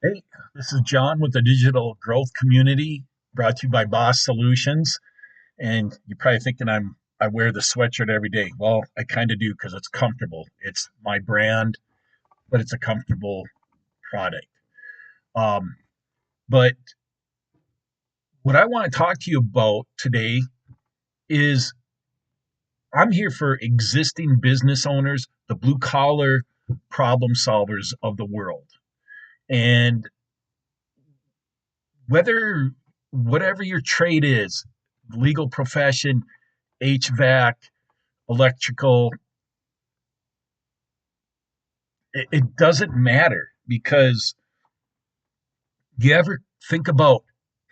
Hey, this is John with the Digital Growth Community, brought to you by B.O.S.S Solutions. And you're probably thinking I wear the sweatshirt every day. Well, I kind of do because it's comfortable. It's my brand, but it's a comfortable product. Um, but what I want to talk to you about today is I'm here for existing business owners, the blue collar problem solvers of the world. And whether whatever your trade is, legal profession, HVAC, electrical, it doesn't matter because you ever think about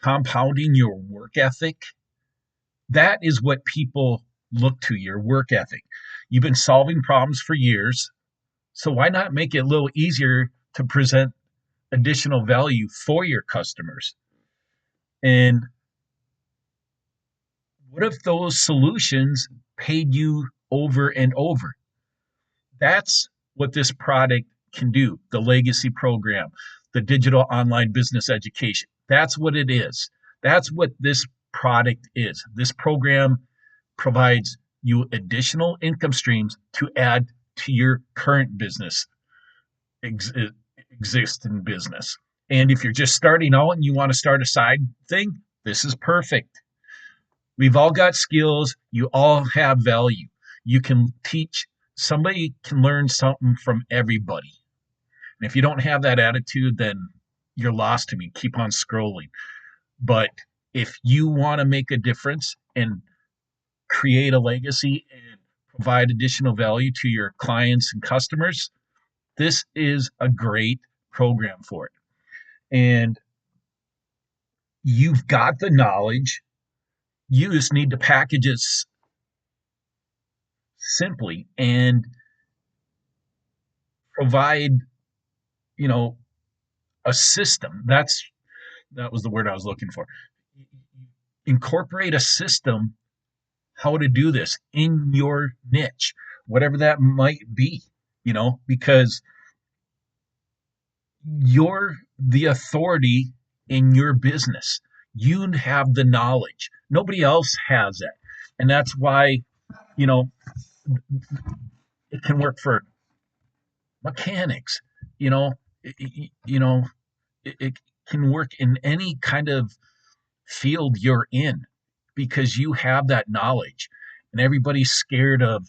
compounding your work ethic? That is what people look to, your work ethic. You've been solving problems for years, so why not make it a little easier to present additional value for your customers? And what if those solutions paid you over and over? That's what this product can do. The legacy program, the digital online business education. That's what it is. That's what this product is. This program provides you additional income streams to add to your current business, ex- existing business. And if you're just starting out and you want to start a side thing, this is perfect. We've all got skills. You all have value. You can teach. Somebody can learn something from everybody. And if you don't have that attitude, then you're lost to me. Keep on scrolling. But if you want to make a difference and create a legacy and provide additional value to your clients and customers, this is a great program for it. And you've got the knowledge. You just need to package it simply and provide, you know, a system. That was the word I was looking for. Incorporate a system how to do this in your niche, whatever that might be, because you're the authority in your business. You have the knowledge. Nobody else has it. And that's why, you know, it can work for mechanics, you know, it can work in any kind of field you're in because you have that knowledge, and everybody's scared of,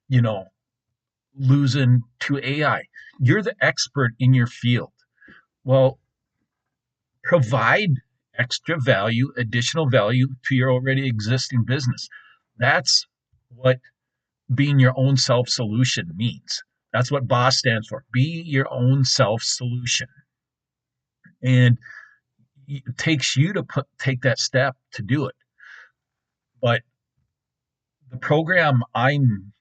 you know, losing to AI. You're the expert in your field. Well, provide extra value, additional value to your already existing business. That's what being your own self solution means. That's what B.O.S. stands for. Be your own self solution. And it takes you to take that step to do it. But the program I'm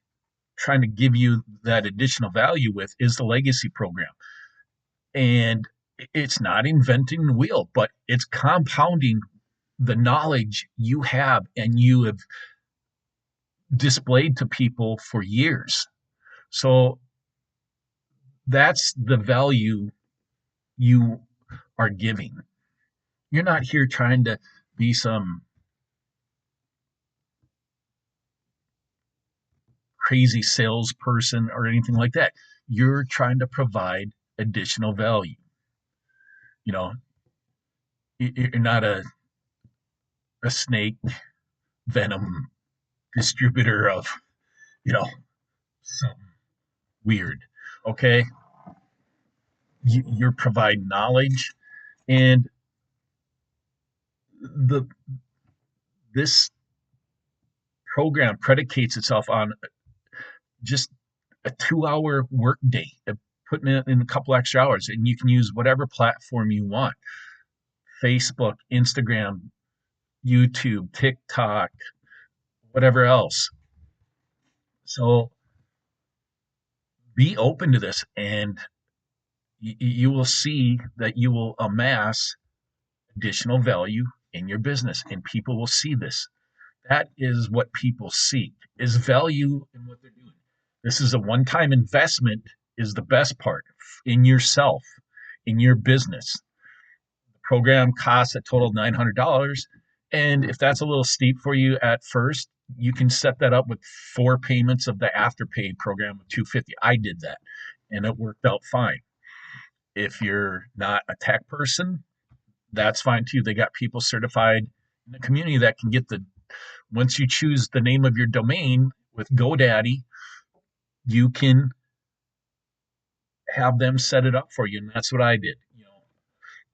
trying to give you that additional value with is the legacy program. And it's not inventing the wheel, but it's compounding the knowledge you have and you have displayed to people for years. So that's the value you are giving. You're not here trying to be some crazy salesperson or anything like that. You're trying to provide additional value. You know, you're not a snake venom distributor of, something weird. Okay. You're providing knowledge, and the this program predicates itself on just a 2 hour work day, putting it in a couple extra hours, and you can use whatever platform you want: Facebook, Instagram, YouTube, TikTok, whatever else. So be open to this, and you will see that you will amass additional value in your business, and people will see this. That is what people seek, is value in what they're doing. This is a one-time investment, is the best part, in yourself, in your business. The program costs a total of $900. And if that's a little steep for you at first, you can set that up with 4 payments of the Afterpay program of 250. I did that and it worked out fine. If you're not a tech person, that's fine too. They got people certified in the community that can get the, once you choose the name of your domain with GoDaddy, you can have them set it up for you. And that's what I did.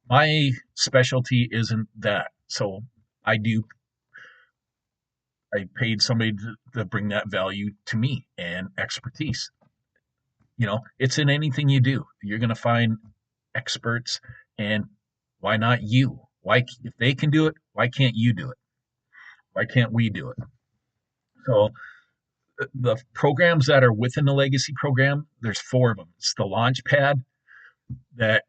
My specialty isn't that. So I do, I paid somebody to bring that value to me and expertise. It's in anything you do. You're going to find experts, and why not you? Why, if they can do it, why can't you do it? Why can't we do it? So the programs that are within the legacy program, there's 4 of them. It's the launch pad that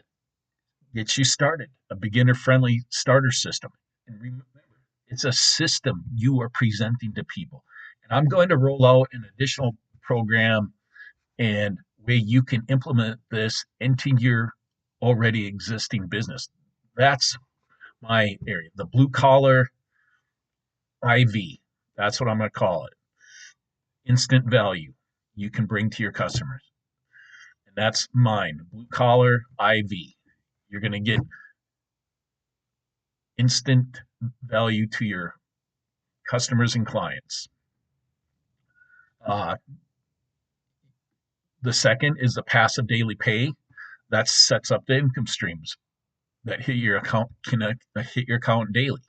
gets you started, a beginner friendly starter system. And remember, it's a system you are presenting to people. And I'm going to roll out an additional program and way you can implement this into your already existing business. That's my area, the blue collar IV. That's what I'm going to call it. Instant value you can bring to your customers. And that's mine, blue collar IV. You're going to get instant value to your customers and clients. Uh, the second is the passive daily pay. That sets up the income streams that hit your account, can hit your account daily.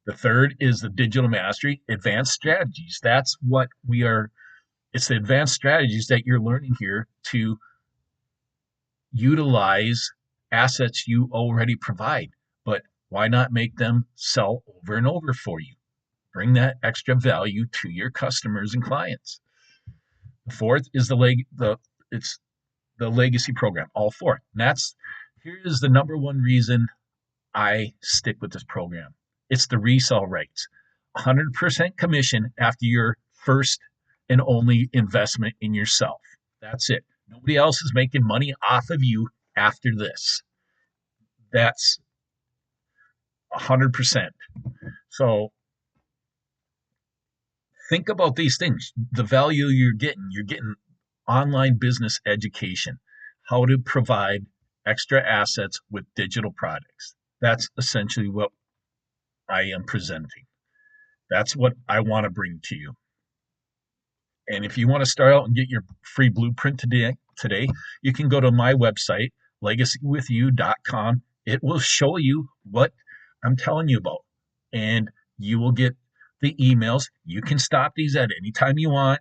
The third is the digital mastery, advanced strategies. That's what we are. It's the advanced strategies that you're learning here to utilize assets you already provide. But why not make them sell over and over for you? Bring that extra value to your customers and clients. The fourth is it's the legacy program, all 4. And here's the number one reason I stick with this program. It's the resale rights. 100% commission after your first and only investment in yourself. That's it. Nobody else is making money off of you after this. That's 100%. So think about these things. The value you're getting online business education, how to provide extra assets with digital products. That's essentially what I am presenting. That's what I want to bring to you. And if you want to start out and get your free blueprint today, you can go to my website, legacywithyou.com. It will show you what I'm telling you about. And you will get the emails. You can stop these at any time you want.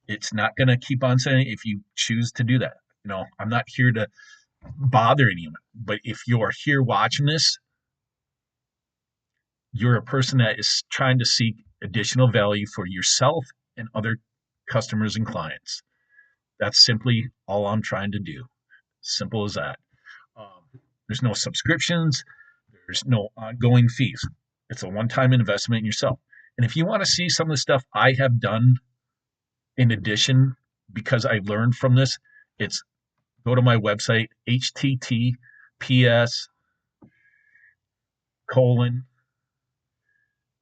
It's not going to keep on sending if you choose to do that. I'm not here to bother anyone. But if you're here watching this, you're a person that is trying to seek additional value for yourself and other customers and clients. That's simply all I'm trying to do. Simple as that. There's no subscriptions. There's no ongoing fees. It's a one-time investment in yourself. And if you want to see some of the stuff I have done in addition, because I learned from this, it's go to my website, https colon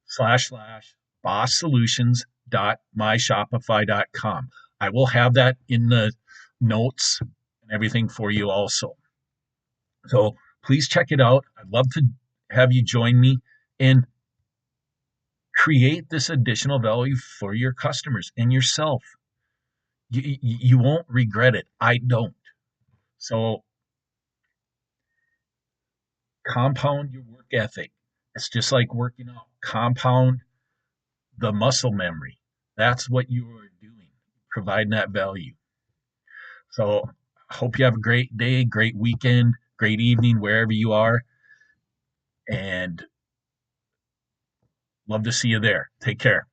slash slash bosssolutions.myshopify.com. I will have that in the notes and everything for you also. So please check it out. I'd love to have you join me and create this additional value for your customers and yourself. You won't regret it. I don't. So compound your work ethic. It's just like working out. Compound the muscle memory. That's what you are doing, providing that value. So I hope you have a great day, great weekend, great evening, wherever you are. And love to see you there. Take care.